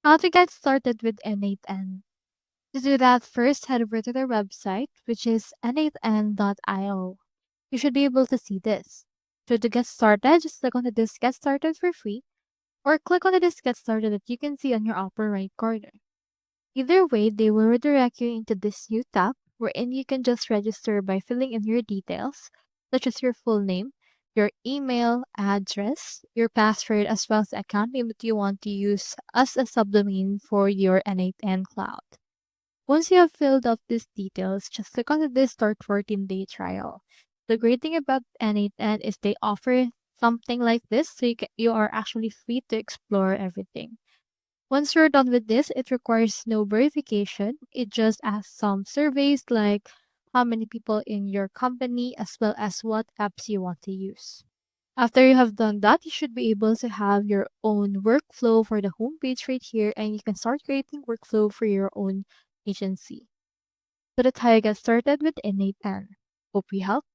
How to get started with n8n. To do that, first head over to their website, which is n8n.io. You should be able to see this. So to get started, just click on this Get Started for free, or click on this Get Started that you can see on your upper right corner. Either way, they will redirect you into this new tab wherein you can just register by filling in your details, such as your full name, your email address, your password, as well as the account name that you want to use as a subdomain for your n8n cloud. Once you have filled up these details, just click on this Start 14-day trial. The great thing about n8n is they offer something like this, so you are actually free to explore everything. Once you're done with this, it requires no verification. It just asks some surveys like how many people in your company as well as what apps you want to use. After you have done that, you should be able to have your own workflow for the homepage right here, and you can start creating workflow for your own agency. So that's how you get started with n8n. Hope we helped.